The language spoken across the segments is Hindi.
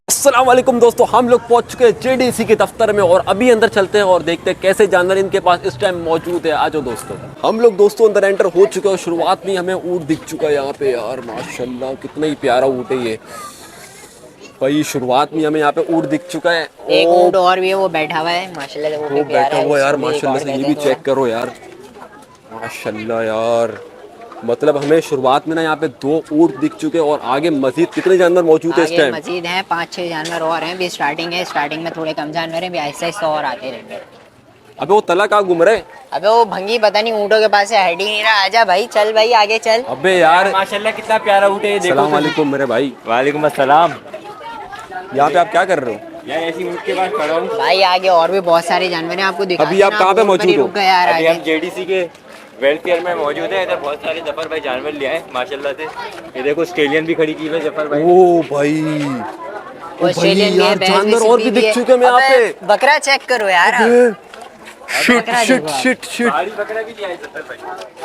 अस्सलामुअलैकुम दोस्तों, हम लोग पहुंच चुके हैं जेडीसी के दफ्तर में और अभी अंदर चलते हैं और देखते हैं कैसे जानवर इनके पास इस टाइम मौजूद है। आ जाओ दोस्तों, हम लोग दोस्तों अंदर एंटर हो चुके हैं और शुरुआत में हमें ऊँट दिख चुका है यहाँ पे। यार माशाल्लाह कितना ही प्यारा ऊँट है ये भाई। शुरुआत में हमें यहाँ पे ऊँट दिख चुका है। एक ऊँट और भी है, वो बैठा हुआ है माशाल्लाह, वो बैठा हुआ है यार माशाल्लाह से। ये भी चेक थोड़ा। करो यार माशाल्लाह यार। मतलब हमें शुरुआत में ना यहाँ पे 2 ऊँट दिख चुके हैं और आगे मजीद कितने जानवर मौजूद है इस टाइम? मजीद हैं 5-6 जानवर और हैं। भी स्टार्टिंग है, स्टार्टिंग में थोड़े कम जानवर हैं, भी आहिस्ता आहिस्ता और आते रहेंगे। अबे वो तला कहाँ घूम रहे? अबे वो भंगी पता नहीं ऊँटों के पास से हट ही नहीं रहा। आजा भाई, चल भाई आगे चल। अबे यार माशाल्लाह कितना प्यारा ऊँट है। सलाम वालेकुम मेरे भाई। वालेकुम अस्सलाम। यहाँ पे आप क्या कर रहे हो? यार ऐसी ऊँट के पास खड़ा हूँ। भाई आगे और भी बहुत सारे जानवर हैं, आपको दिखा। अभी आप कहाँ पे मौजूद हो? अभी हम जेडीसी के वेलफेयर में मौजूद है। इधर बहुत सारे जफर भाई जानवर ले आए माशाल्लाह से। ये देखो ऑस्ट्रेलियन भी खड़ी की है जफर भाई। ओ भाई ऑस्ट्रेलियन यार जानवर और भी दिख चुके हैं यहाँ पे। बकरा चेक करो यार। Shit shit shit shit. पहाड़ी बकरा भी ले आए जफर भाई।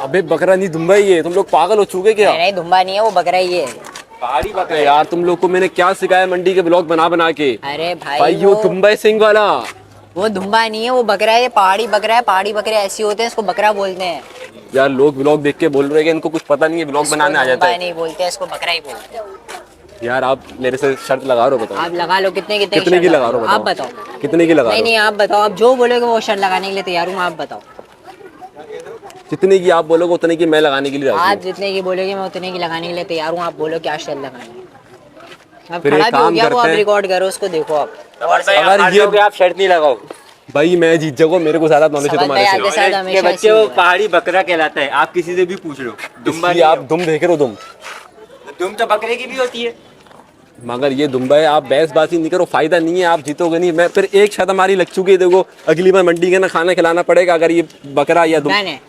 अबे बकरा नहीं दुम्बा ही है। तुम लोग पागल हो चुके क्या? नहीं दुम्बा नहीं है, वो बकरा ही है। पहाड़ी बकरा यार तुम लोग को मैंने क्या सिखाया मंडी के ब्लॉग बना बना के? अरे भाई ये दुम्बा सिंह वाला। वो दुम्बा नहीं है, वो बकरा है। पहाड़ी बकरा है। पहाड़ी बकरे ऐसे होते हैं, इसको बकरा बोलते हैं। यार लोग ब्लॉग देख के बोल रहे हैं कि इनको कुछ पता नहीं है, ब्लॉग बनाने आ जाता है। नहीं बोलते, इसको बकरा ही बोलते हैं। यार आप मेरे से शर्त लगा रहे हो? बताओ आप लगा लो। कितने कितने की लगा रहे हो? आप बताओ कितने की लगा रहे हो? नहीं आप बताओ। आप जो बोलोगे वो शर्त लगाने के लिए तैयार हूँ। आप बताओ जितने की आप बोलोगे उतने की मैं लगाने के लिए राजी हूँ। आप जितने की बोलोगे मैं उतने की लगाने के लिए तैयार हूँ। आप बोलो क्या शर्त लगानी है। अब फिर खड़ा एक भी हो काम गया वो, आप करते हैं। रिकॉर्ड करो, उसको देखो आप। अगर ये आप शर्त नहीं लगाओ भाई मैं जीत जाऊंगा, मेरे को ज्यादा नॉलेज है तुम्हारे से। साथ ये हमेशा बच्चे वो पहाड़ी बकरा कहलाता है। आप किसी से भी पूछ लो। दुम्बा इसलिए आप दुम देख रहे हो दुम तो बकरे की भी होती है। मगर ये दुम्बा है। आप बहसबाजी नहीं करो, फायदा नहीं है, आप जीतोगे नहीं। मैं फिर एक शर्त हमारी लग चुकी है। देखो अगली बार मंडी के ना खाना खिलाना पड़ेगा अगर ये बकरा या दुम। डन है,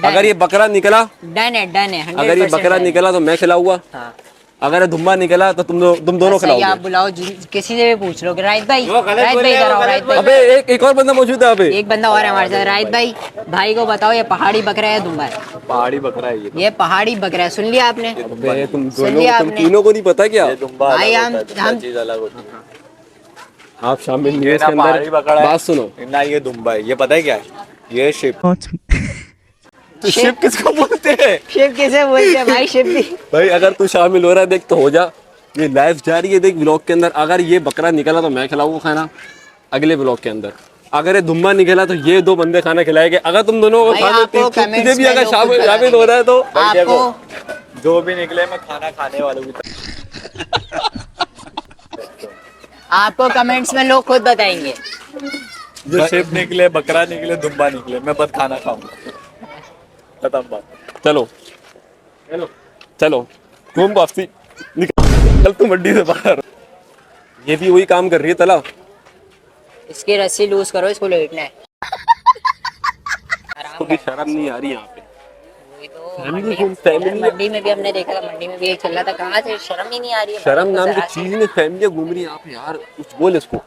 अगर ये बकरा निकला, डन है, डन है। अगर ये बकरा निकला तो मैं खिलाऊंगा। हाँ। अगर दुम्बा निकला तो तुम दोनों सही, आप खिलाओगे। बुलाओ, किसी से भी पूछ लो। राहित भाई, वो गलत राहित बोल भाई रहे हो, इधर आओ। गलत राहित बोल भाई, अबे एक और बंदा मौजूद है। अबे एक बंदा और है हमारे साथ। राहित भाई, भाई को बताओ ये पहाड़ी बकरा है दुम्बा है? पहाड़ी बकरा है ये पहाड़ी बकरा है। सुन लिया आपने? अबे तुम सुन दोनों, लिया तुम आपने? तीनों को नहीं पता क्या? भाई हम चीज अलग होती है। आप शामिल नहीं है इसके पहाड़ी अंदर। बकरा है। बात सुनो ना ये दुम्बा है। ये पता है क्या है? ये शिप। तो शिप किसको बोलते हैं? शिव किसे बोलते हैं भाई? शिव भी भाई अगर तू शामिल हो रहा है देख तो हो जा। ये लाइव जा रही है देख ब्लॉग के अंदर। अगर ये बकरा निकला तो मैं खिलाऊंगा खाना अगले ब्लॉग के अंदर। अगर ये दुम्बा निकला तो ये 2 बंदे खाना खिलाएंगे। अगर तुम दोनों को भाई खाना आपको comments तुझे भी में अगर लोग शामिल खुद शामिल हो रहा है तो आपको जो भी निकले मैं खाना खाने वालों की आपको कमेंट्स में लोग खुद बताएंगे। जो शिप निकले, बकरा निकले, दुम्बा निकले, मैं बस खाना खाऊंगा। खत्म बात। चलो चलो घूम वापसी निकल तू मंडी से बाहर। ये भी वही काम कर रही है तला। इसकी रस्सी लूज करो, इसको लेटना है। तो भी शर्म नहीं आ रही यहाँ पे। वही तो फैमिली मंडी में भी हमने देखा था। मंडी में भी एक चल रहा था। कहाँ से शर्म ही नहीं आ रही है? शर्म नाम की चीज में फैमिली घूम रही है यहाँ पे यार। कुछ बोल इसको,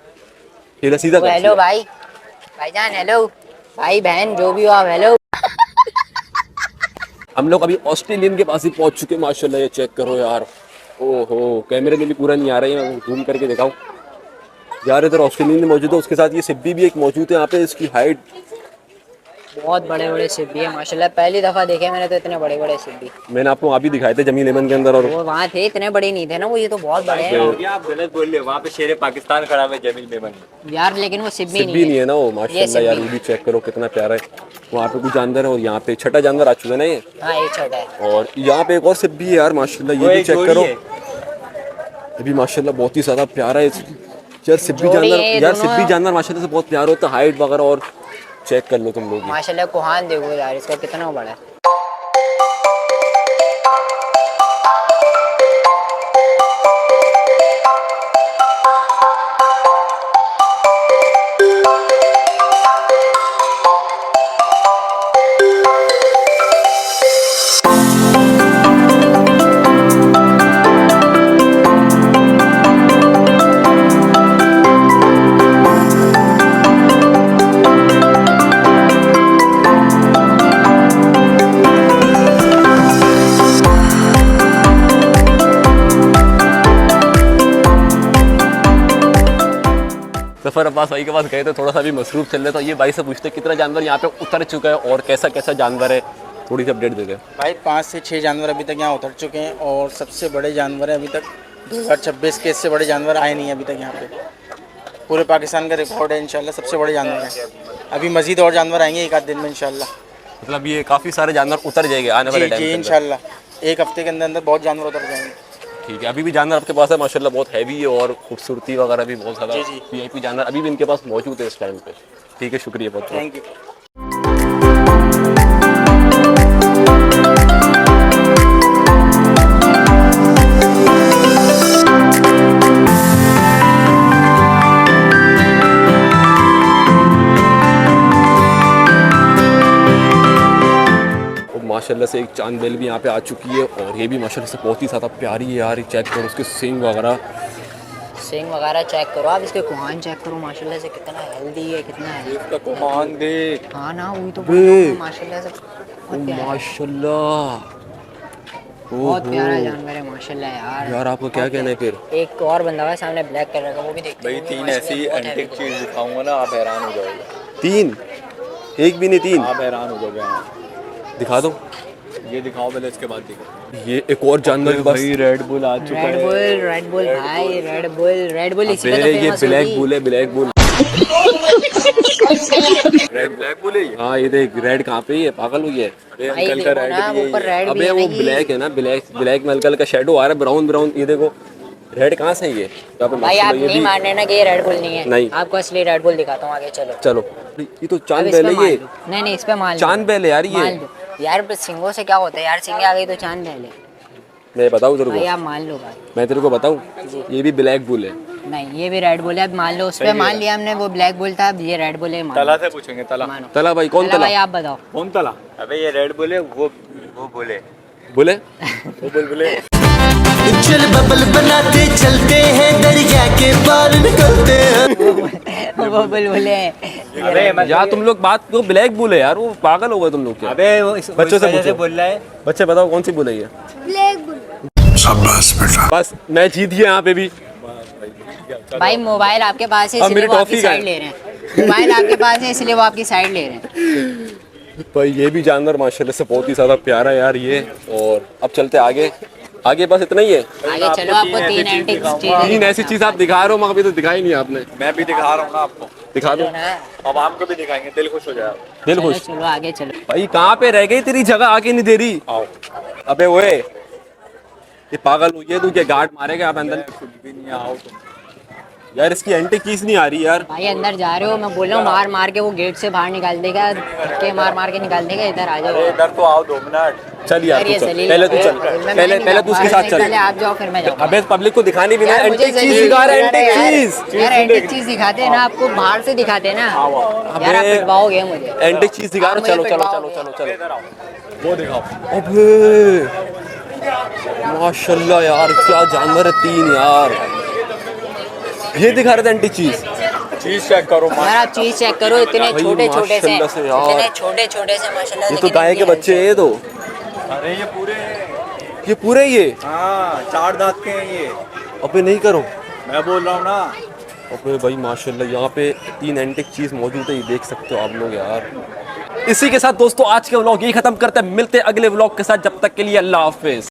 ये सीधा कर। हेलो भाई, भाईजान हेलो, भाई बहन जो भी हो आप हेलो। हम लोग अभी ऑस्ट्रेलियन के पास ही पहुंच चुके हैं माशाल्लाह। ये चेक करो यार। ओहो कैमरे में भी पूरा नहीं आ रहा है, मैं जूम करके दिखाऊं यार। इधर ऑस्ट्रेलियन मौजूद है, उसके साथ ये सिब्बी भी एक मौजूद है यहाँ पे। इसकी हाइट बहुत बड़े बड़े सिब्बी है माशाल्लाह। पहली दफा देखे मैंने तो इतने बड़े बड़े सिब्बी। मैंने आपको अभी दिखाए थे जमीन लेमन के अंदर। और वो वहाँ थे, इतने बड़े नहीं थे ना वो। ये तो बहुत बड़े हैं आप गलत बोल रहे हो। वहाँ पे शेर पाकिस्तान खड़ा है जमीन मेमन यार, लेकिन वो सिब्बी सिब्बी नहीं है ना वो माशाल्लाह सिब्बी। यार। ये भी चेक करो कितना प्यारा है। वहाँ पे कुछ जानवर है और यहाँ पे छठा जानवर आ चुका है ना ये। हाँ ये छोटा है। और यहाँ पे एक और सिब्बी है यार माशाल्लाह। ये भी चेक करो, ये भी माशाल्लाह बहुत ही ज्यादा प्यारा है यार। सिब्बी जानवर यार, सिब्बी जानवर माशाल्लाह से बहुत प्यारा होता है। हाइट वगैरह और चेक कर लो तुम लोग। माशाल्लाह कोहान देखो यार, इसका कितना बड़ा है। जफ़र अब्बास भाई के पास गए थे, थोड़ा सा भी मसरूफ चल रहे, तो ये भाई से पूछते कितना जानवर यहाँ पे उतर चुका है और कैसा कैसा जानवर है, थोड़ी सी अपडेट दे दे भाई 5 से 6 जानवर अभी तक यहाँ उतर चुके हैं और सबसे बड़े जानवर हैं अभी तक 2026 के, इससे बड़े जानवर आए नहीं हैं अभी तक यहाँ पे। पूरे पाकिस्तान का रिकॉर्ड है इंशाल्लाह, सबसे बड़े जानवर हैं। अभी मज़ीद और जानवर आएंगे एक आध दिन में इंशाल्लाह। मतलब ये काफ़ी सारे जानवर उतर जाएंगे आने वाले जी टाइम जी के अंदर। इंशाल्लाह एक हफ्ते के अंदर अंदर बहुत जानवर उतर जाएंगे। ठीक है, अभी भी जानवर आपके पास है माशाल्लाह, बहुत हैवी है और खूबसूरती वगैरह भी बहुत ज़्यादा जी, जी। वीआईपी जानवर अभी भी इनके पास मौजूद है इस टाइम पे। ठीक है, शुक्रिया बहुत बहुत। Thank you. माशाल्लाह से एक चांद बेल भी यहाँ पे आ चुकी है और ये भी माशाल्लाह से बहुत ही ज़्यादा प्यारी है यार। ये चेक करो उसके सींग वगैरह चेक करो आप, इसके कुहान चेक करो माशाल्लाह से कितना हेल्दी है, कितना हेल्दी। इसका कुहान देख। हाँ ना, वही तो बे। माशाल्लाह से माशाल्लाह बहुत प्यारा जानवर है माशाल्लाह यार। यार आपको क्या कहना है फिर? एक और बंदा है सामने ब्लैक कलर का, वो भी देखते भाई हैं। 3 ऐसी एंटिक चीज दिखाऊंगा ना, आप हैरान हो जाओगे। 3? एक भी नहीं 3? आप हैरान हो जाओगे। हाँ दिखा दो, ये दिखाओ पहले, इसके बाद दिखाओ। ये एक और जानवर के पास। भाई रेड बुल आ चुका है। रेड बुल भाई, रेड बुल इसी का तो अबे, ये फेमस ब्लैक बुल है, black bull. Red black bull है ये। हाँ ये देख, रेड कहाँ पे है, पागल हुई है। अरे अंकल का रेड भी है ऊपर ये। रेड भी अबे है वो ना, ब्लैक है ना, ब्लैक में हल्का हल्का शेडो आ रहा है, ब्राउन ब्राउन। ये देखो रेड कहाँ से है ये? यहाँ पे भाई आप माशाल्लाह ये नहीं भी- मान रहे ना कि ये रेड बुल नहीं है। नहीं। आपको असली रेड बुल दिखाता हूँ, आगे चलो। चलो, ये तो अब चांद इस बेल पे है मान ये। लो। नहीं इस पे मान लो। चांद बेल है यार ये। मान लो यार, बस सिंगों से क्या होता है यार, सिंगे आ गई तो चांद पहले। मैं बताऊँ तेरे भाई को, आप मान लो भाई। मैं तेरे को बताऊँ, ये भी ब्लैक बुल है। नहीं ये भी रेड बुल है, अब मान लो। उस पे मान लिया हमने, वो ब्लैक बुल था, अब ये रेड बुल है। मान तला लो। से पूछेंगे, तला। मानो। तला भाई, कौन तला तला? भाई आप बताओ। कौन तला? अबे ये रेड बुल है, वो बोले बुले? वो बुलबुले। चल बबल बनाते चलते हैं, दरिया के पार निकलते हैं। वो बुलबुल है। अबे मैं यार तुम लोग बात, वो ब्लैक बुल है यार, वो पागल हो गए तुम लोग क्या? अबे वो इस बच्चों से वजह पूछो। बोल रहा है। बच्चे बताओ कौन सी बुल है ये? शाबाश बेटा। बस मैं जीत गया यहाँ पे भी। भाई मोबाइल आपके पास है अब इसलिए मेरी वो आपकी टॉफी का साइड है। ले रहे हैं। मोबाइल आपके पास है इसलिए वो आपकी साइड ले रहे हैं। भाई ये भी जानवर माशाल्लाह से बहुत ही ज़्यादा प्यारा है यार ये। और अब चलते आगे, आगे बस इतना ही है। आगे चलो, आपको 3 एंटीक चीजें 3 ऐसी चीज़ आप दिखा रहे हो, मगर अभी तो दिखाई नहीं आपने। मैं भी दिखा रहा हूँ ना आपको। दिखा दो, अब आपको भी दिखाएंगे, दिल खुश हो जाएगा। दिल चलो खुश। चलो आगे चलो। भाई कहाँ पे रह गई तेरी जगह, आके नहीं दे रही। आओ। अबे ओए, ये पागल हुई है तू, क्या गार्ड मारेगा आप अंदर? कुछ भी नहीं, आओ तुम। यार इसकी एंटी चीज नहीं आ रही यार। भाई अंदर जा रहे हो, मैं बोल रहा हूँ मार मार के वो गेट से बाहर निकाल देगा, धक्के मार मार के निकाल देगा। इधर आ जाओ। अरे इधर तो आओ 2 मिनट। चल यार ये तू चल, जलील पहले तू है। चल, मैं पहले नहीं पहले तू उसके साथ चल। पहले आप जाओ फिर मैं जाऊँ। अबे पब्लिक को दिखानी भी ना, यार मुझे एंटी चीज जलील दिखा रहा है, लग रहा है एंटी यार। चीज। यार एंटीक चीज दिखाते हैं ना, आपको बाहर से दिखाते हैं ना। यार आप अबे। पिटवाओगे मुझे। एंटी चीज दिखा रहा आप हूँ, चलो मुझे चलो पिटवाओगे। चलो चलो चलो। वो दिखाओ। अबे माशाल्लाह यार, क्या जानवर है 3 यार। ये दिखा रहे थे एंटी चीज। चीज चेक करो। यार आप चीज चेक करो, इतने भाई छोटे छोटे से, माशाल्लाह से यार। इतने छोटे छोटे से माशाल्लाह। ये तो लेकिन गाय के इनकी बच्चे हैं ये तो। अरे ये पूरे। ये पूरे ये? हाँ 4 दांत के हैं ये। अबे नहीं करो। मैं बोल रहा हूँ ना। अबे भाई माशाल्लाह यहाँ पे 3 एंटिक चीज मौजूद है, ये देख सकते हो आप लोग यार। इसी के साथ दोस्तों आज के व्लॉग यही खत्म करते हैं, मिलते हैं अगले व्लॉग के साथ, जब तक के लिए अल्लाह हाफिज।